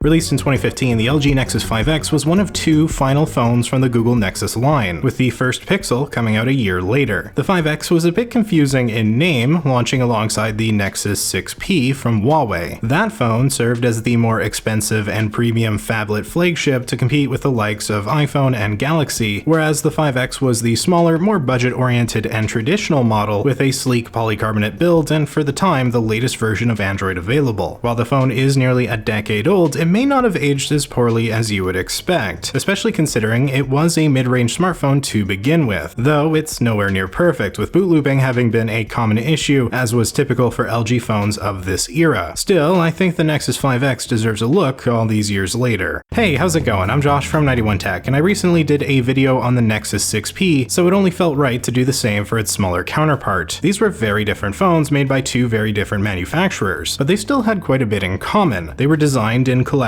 Released in 2015, the LG Nexus 5X was one of two final phones from the Google Nexus line, with the first Pixel coming out a year later. The 5X was a bit confusing in name, launching alongside the Nexus 6P from Huawei. That phone served as the more expensive and premium phablet flagship to compete with the likes of iPhone and Galaxy, whereas the 5X was the smaller, more budget-oriented and traditional model with a sleek polycarbonate build and, for the time, the latest version of Android available. While the phone is nearly a decade old, it may not have aged as poorly as you would expect, especially considering it was a mid-range smartphone to begin with, though it's nowhere near perfect, with boot looping having been a common issue, as was typical for LG phones of this era. Still, I think the Nexus 5X deserves a look all these years later. Hey, how's it going? I'm Josh from 91Tech, and I recently did a video on the Nexus 6P, so it only felt right to do the same for its smaller counterpart. These were very different phones made by two very different manufacturers, but they still had quite a bit in common. They were designed in collaboration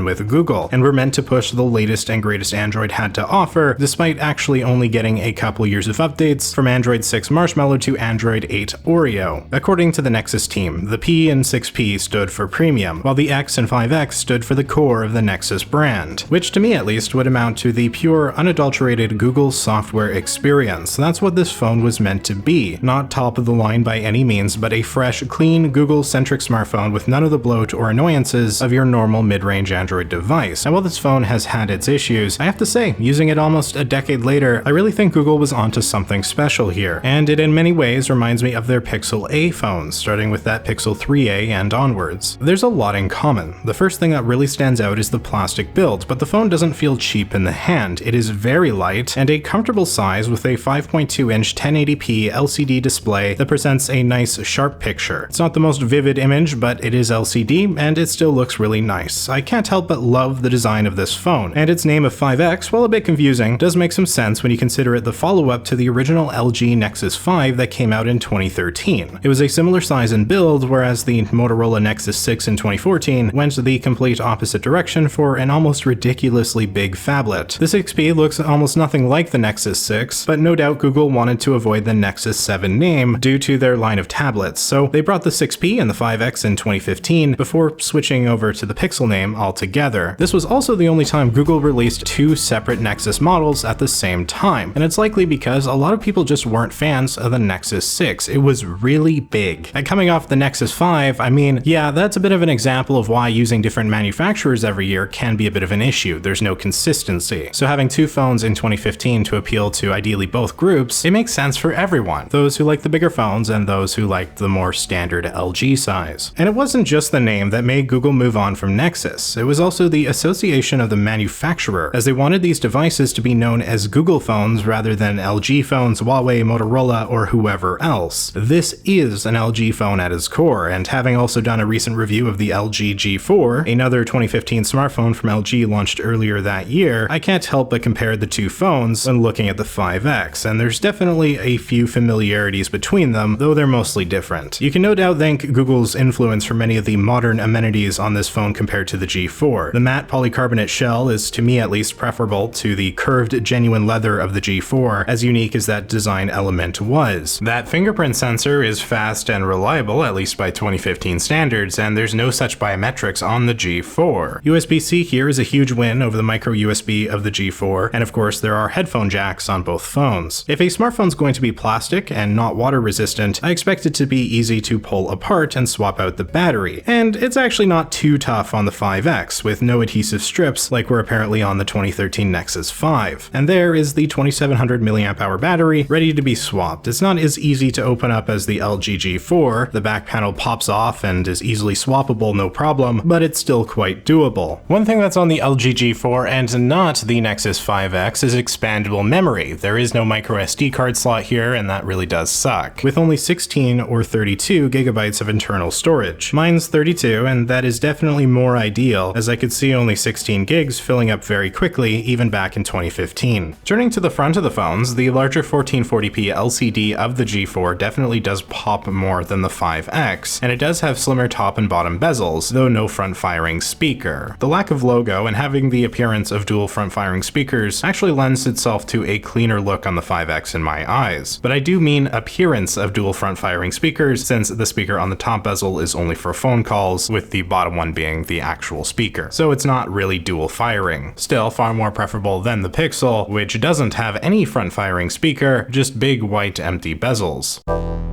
with Google, and were meant to push the latest and greatest Android had to offer, despite actually only getting a couple years of updates from Android 6 Marshmallow to Android 8 Oreo. According to the Nexus team, the P in 6P stood for premium, while the X and 5X stood for the core of the Nexus brand, which to me at least would amount to the pure, unadulterated Google software experience. That's what this phone was meant to be. Not top of the line by any means, but a fresh, clean, Google-centric smartphone with none of the bloat or annoyances of your normal mid-range Android device. And while this phone has had its issues, I have to say, using it almost a decade later, I really think Google was onto something special here, and it in many ways reminds me of their Pixel A phones, starting with that Pixel 3a and onwards. There's a lot in common. The first thing that really stands out is the plastic build, but the phone doesn't feel cheap in the hand. It is very light and a comfortable size with a 5.2-inch 1080p LCD display that presents a nice, sharp picture. It's not the most vivid image, but it is LCD, and it still looks really nice. I can't help but love the design of this phone, and its name of 5X, while a bit confusing, does make some sense when you consider it the follow-up to the original LG Nexus 5 that came out in 2013. It was a similar size and build, whereas the Motorola Nexus 6 in 2014 went the complete opposite direction for an almost ridiculously big phablet. The 6P looks almost nothing like the Nexus 6, but no doubt Google wanted to avoid the Nexus 7 name due to their line of tablets, so they brought the 6P and the 5X in 2015 before switching over to the Pixel name altogether. This was also the only time Google released two separate Nexus models at the same time, and it's likely because a lot of people just weren't fans of the Nexus 6. It was really big. And coming off the Nexus 5, I mean, yeah, that's a bit of an example of why using different manufacturers every year can be a bit of an issue. There's no consistency. So having two phones in 2015 to appeal to ideally both groups, it makes sense for everyone. Those who like the bigger phones and those who like the more standard LG size. And it wasn't just the name that made Google move on from Nexus. It was also the association of the manufacturer, as they wanted these devices to be known as Google phones rather than LG phones, Huawei, Motorola, or whoever else. This is an LG phone at its core, and having also done a recent review of the LG G4, another 2015 smartphone from LG launched earlier that year, I can't help but compare the two phones when looking at the 5X, and there's definitely a few familiarities between them, though they're mostly different. You can no doubt thank Google's influence for many of the modern amenities on this phone compared to the G4. The matte polycarbonate shell is, to me at least, preferable to the curved genuine leather of the G4, as unique as that design element was. That fingerprint sensor is fast and reliable, at least by 2015 standards, and there's no such biometrics on the G4. USB-C here is a huge win over the micro USB of the G4, and of course there are headphone jacks on both phones. If a smartphone's going to be plastic and not water resistant, I expect it to be easy to pull apart and swap out the battery, and it's actually not too tough on the 5X, with no adhesive strips like were apparently on the 2013 Nexus 5. And there is the 2700 mAh battery ready to be swapped. It's not as easy to open up as the LG G4, the back panel pops off and is easily swappable no problem, but it's still quite doable. One thing that's on the LG G4 and not the Nexus 5X is expandable memory. There is no micro SD card slot here, and that really does suck, with only 16 or 32 gigabytes of internal storage. Mine's 32, and that is definitely more ideal, as I could see only 16 gigs filling up very quickly, even back in 2015. Turning to the front of the phones, the larger 1440p LCD of the G4 definitely does pop more than the 5X, and it does have slimmer top and bottom bezels, though no front-firing speaker. The lack of logo and having the appearance of dual front-firing speakers actually lends itself to a cleaner look on the 5X in my eyes. But I do mean appearance of dual front-firing speakers, since the speaker on the top bezel is only for phone calls, with the bottom one being the actual speaker. So it's not really dual firing. Still far more preferable than the Pixel, which doesn't have any front-firing speaker, just big white empty bezels.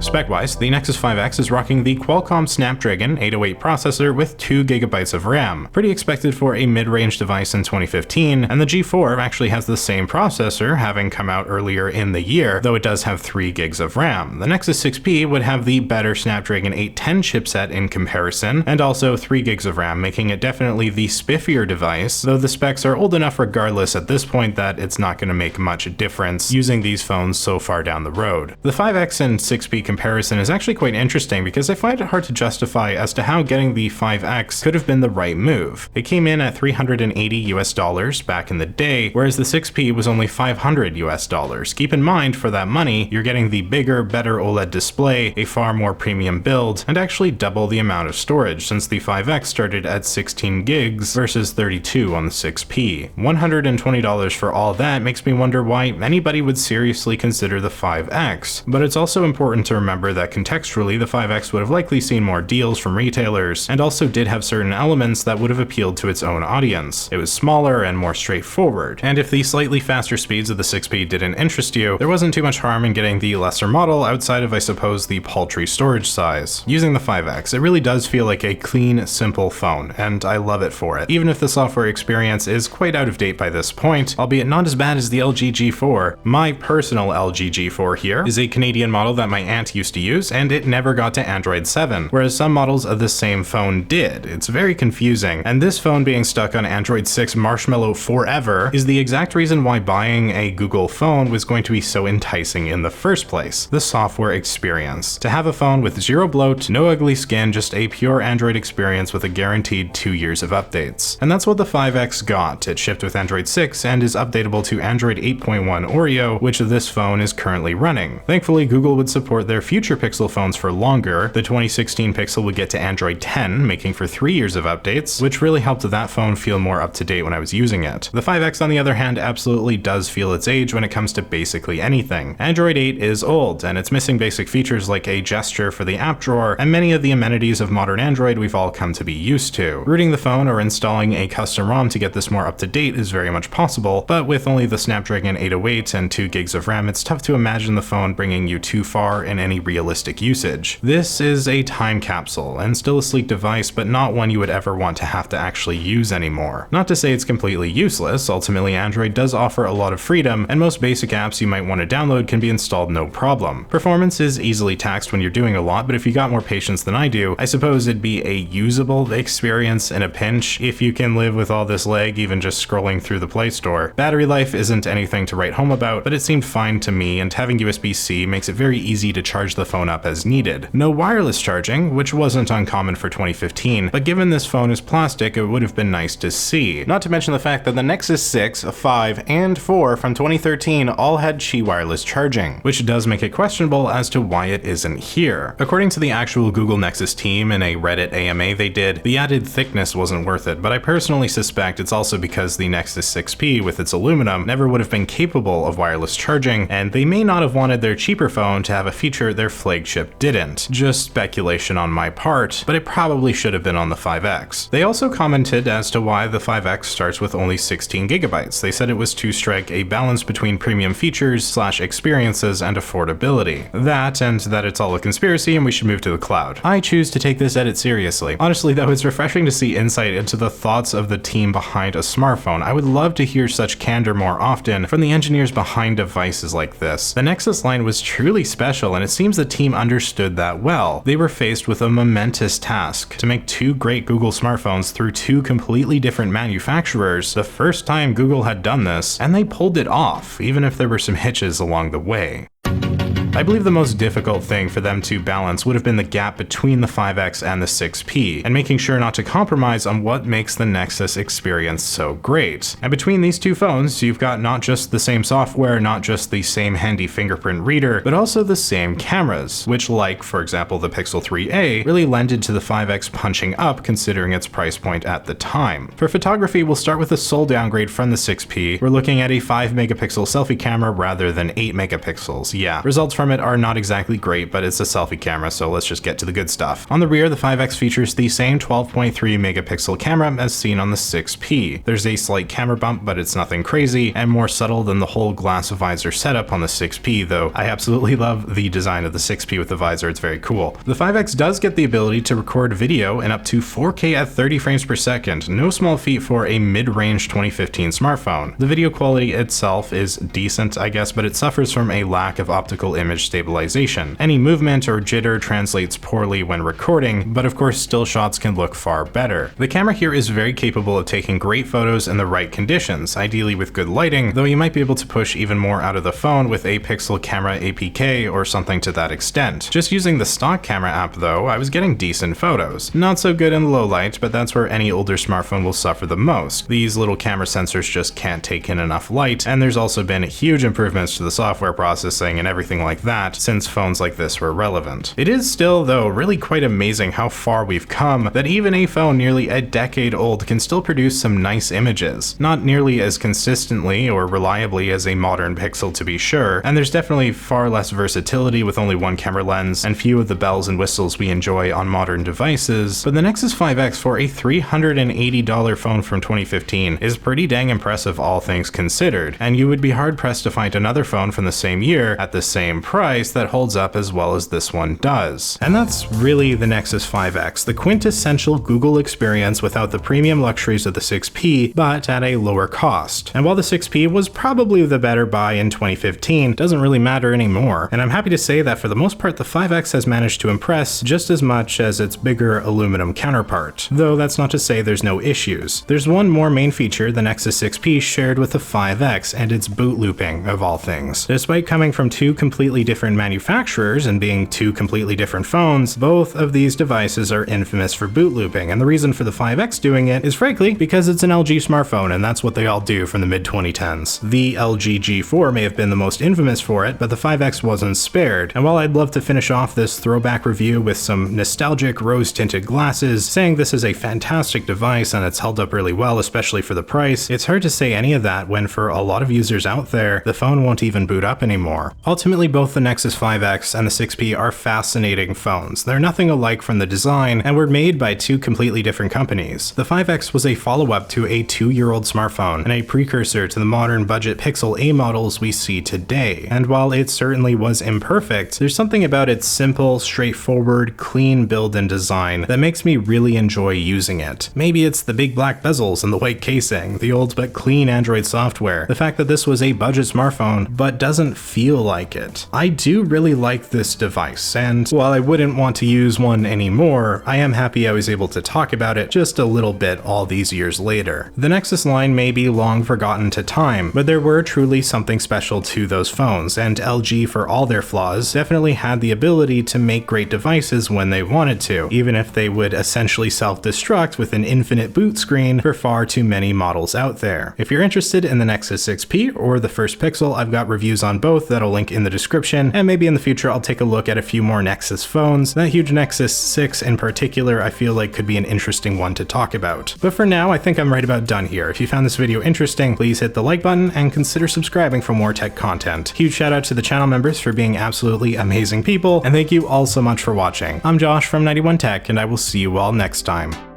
Spec-wise, the Nexus 5X is rocking the Qualcomm Snapdragon 808 processor with 2GB of RAM, pretty expected for a mid-range device in 2015, and the G4 actually has the same processor, having come out earlier in the year, though it does have 3GB of RAM. The Nexus 6P would have the better Snapdragon 810 chipset in comparison, and also 3GB of RAM, making it definitely the spiffier device, though the specs are old enough regardless at this point that it's not going to make much difference using these phones so far down the road. The 5X and 6P comparison is actually quite interesting because I find it hard to justify as to how getting the 5X could have been the right move. It came in at $380 back in the day, whereas the 6P was only $500. Keep in mind, for that money, you're getting the bigger, better OLED display, a far more premium build, and actually double the amount of storage, since the 5X started at 16 gigs versus 32 on the 6P. $120 for all that makes me wonder why anybody would seriously consider the 5X, but it's also important to remember that contextually the 5X would have likely seen more deals from retailers, and also did have certain elements that would have appealed to its own audience. It was smaller and more straightforward, and if the slightly faster speeds of the 6P didn't interest you, there wasn't too much harm in getting the lesser model outside of, I suppose, the paltry storage size. Using the 5X, it really does feel like a clean, simple phone, and I love it for it. Even if the software experience is quite out of date by this point, albeit not as bad as the LG G4. My personal LG G4 here is a Canadian model that my aunt used to use, and it never got to Android 7, whereas some models of the same phone did. It's very confusing, and this phone being stuck on Android 6 Marshmallow forever is the exact reason why buying a Google phone was going to be so enticing in the first place. The software experience. To have a phone with zero bloat, no ugly skin, just a pure Android experience with a guaranteed 2 years of updates. And that's what the 5X got. It shipped with Android 6 and is updatable to Android 8.1 Oreo, which this phone is currently running. Thankfully, Google would support their future Pixel phones for longer. The 2016 Pixel would get to Android 10, making for 3 years of updates, which really helped that phone feel more up to date when I was using it. The 5X, on the other hand, absolutely does feel its age when it comes to basically anything. Android 8 is old, and it's missing basic features like a gesture for the app drawer, and many of the amenities of modern Android we've all come to be used to. Rooting the phone or installing a custom ROM to get this more up to date is very much possible, but with only the Snapdragon 808 and 2 gigs of RAM, it's tough to imagine the phone bringing you too far in any realistic usage. This is a time capsule, and still a sleek device, but not one you would ever want to have to actually use anymore. Not to say it's completely useless, ultimately Android does offer a lot of freedom, and most basic apps you might want to download can be installed no problem. Performance is easily taxed when you're doing a lot, but if you got more patience than I do, I suppose it'd be a usable experience in a pinch if you can live with all this lag even just scrolling through the Play Store. Battery life isn't anything to write home about, but it seemed fine to me, and having USB-C makes it very easy to charge the phone up as needed. No wireless charging, which wasn't uncommon for 2015, but given this phone is plastic, it would have been nice to see. Not to mention the fact that the Nexus 6, 5, and 4 from 2013 all had Qi wireless charging, which does make it questionable as to why it isn't here. According to the actual Google Nexus team in a Reddit AMA they did, the added thickness wasn't worth it, but I personally suspect it's also because the Nexus 6P with its aluminum never would have been capable of wireless charging, and they may not have wanted their cheaper phone to have a feature their flagship didn't. Just speculation on my part, but it probably should have been on the 5X. They also commented as to why the 5X starts with only 16 gigabytes. They said it was to strike a balance between premium features / experiences and affordability. That, and that it's all a conspiracy and we should move to the cloud. I choose to take this edit seriously. Honestly though, it's refreshing to see insight into the thoughts of the team behind a smartphone. I would love to hear such candor more often from the engineers behind devices like this. The Nexus line was truly special, and it seems the team understood that well. They were faced with a momentous task to make two great Google smartphones through two completely different manufacturers, the first time Google had done this, and they pulled it off, even if there were some hitches along the way. I believe the most difficult thing for them to balance would have been the gap between the 5X and the 6P, and making sure not to compromise on what makes the Nexus experience so great. And between these two phones, you've got not just the same software, not just the same handy fingerprint reader, but also the same cameras, which, like, for example, the Pixel 3a, really lended to the 5X punching up considering its price point at the time. For photography, we'll start with a sole downgrade from the 6P. We're looking at a 5 megapixel selfie camera rather than 8 megapixels. Yeah, results from from it are not exactly great, but it's a selfie camera, so let's just get to the good stuff. On the rear, the 5X features the same 12.3 megapixel camera as seen on the 6P. There's a slight camera bump, but it's nothing crazy, and more subtle than the whole glass visor setup on the 6P, though I absolutely love the design of the 6P with the visor, it's very cool. The 5X does get the ability to record video in up to 4K at 30 frames per second, no small feat for a mid-range 2015 smartphone. The video quality itself is decent, I guess, but it suffers from a lack of optical image stabilization. Any movement or jitter translates poorly when recording, but of course still shots can look far better. The camera here is very capable of taking great photos in the right conditions, ideally with good lighting, though you might be able to push even more out of the phone with a Pixel Camera APK or something to that extent. Just using the stock camera app though, I was getting decent photos. Not so good in low light, but that's where any older smartphone will suffer the most. These little camera sensors just can't take in enough light, and there's also been huge improvements to the software processing and everything like that since phones like this were relevant. It is still, though, really quite amazing how far we've come, that even a phone nearly a decade old can still produce some nice images. Not nearly as consistently or reliably as a modern Pixel to be sure, and there's definitely far less versatility with only one camera lens and few of the bells and whistles we enjoy on modern devices, but the Nexus 5X for a $380 phone from 2015 is pretty dang impressive all things considered, and you would be hard-pressed to find another phone from the same year at the same price that holds up as well as this one does. And that's really the Nexus 5X, the quintessential Google experience without the premium luxuries of the 6P, but at a lower cost. And while the 6P was probably the better buy in 2015, it doesn't really matter anymore, and I'm happy to say that for the most part the 5X has managed to impress just as much as its bigger aluminum counterpart, though that's not to say there's no issues. There's one more main feature the Nexus 6P shared with the 5X, and it's boot looping, of all things. Despite coming from two completely different manufacturers and being two completely different phones, both of these devices are infamous for boot looping, and the reason for the 5X doing it is frankly because it's an LG smartphone, and that's what they all do from the mid-2010s. The LG G4 may have been the most infamous for it, but the 5X wasn't spared, and while I'd love to finish off this throwback review with some nostalgic rose-tinted glasses, saying this is a fantastic device and it's held up really well, especially for the price, it's hard to say any of that when for a lot of users out there, the phone won't even boot up anymore. Ultimately, both the Nexus 5X and the 6P are fascinating phones. They're nothing alike from the design, and were made by two completely different companies. The 5X was a follow-up to a 2-year-old smartphone, and a precursor to the modern budget Pixel A models we see today. And while it certainly was imperfect, there's something about its simple, straightforward, clean build and design that makes me really enjoy using it. Maybe it's the big black bezels and the white casing, the old but clean Android software, the fact that this was a budget smartphone but doesn't feel like it. I do really like this device, and while I wouldn't want to use one anymore, I am happy I was able to talk about it just a little bit all these years later. The Nexus line may be long forgotten to time, but there were truly something special to those phones, and LG, for all their flaws, definitely had the ability to make great devices when they wanted to, even if they would essentially self-destruct with an infinite boot screen for far too many models out there. If you're interested in the Nexus 6P or the first Pixel, I've got reviews on both that'll link in the description, and maybe in the future I'll take a look at a few more Nexus phones. That huge Nexus 6 in particular I feel like could be an interesting one to talk about. But for now, I think I'm right about done here. If you found this video interesting, please hit the like button and consider subscribing for more tech content. Huge shout out to the channel members for being absolutely amazing people, and thank you all so much for watching. I'm Josh from 91 Tech, and I will see you all next time.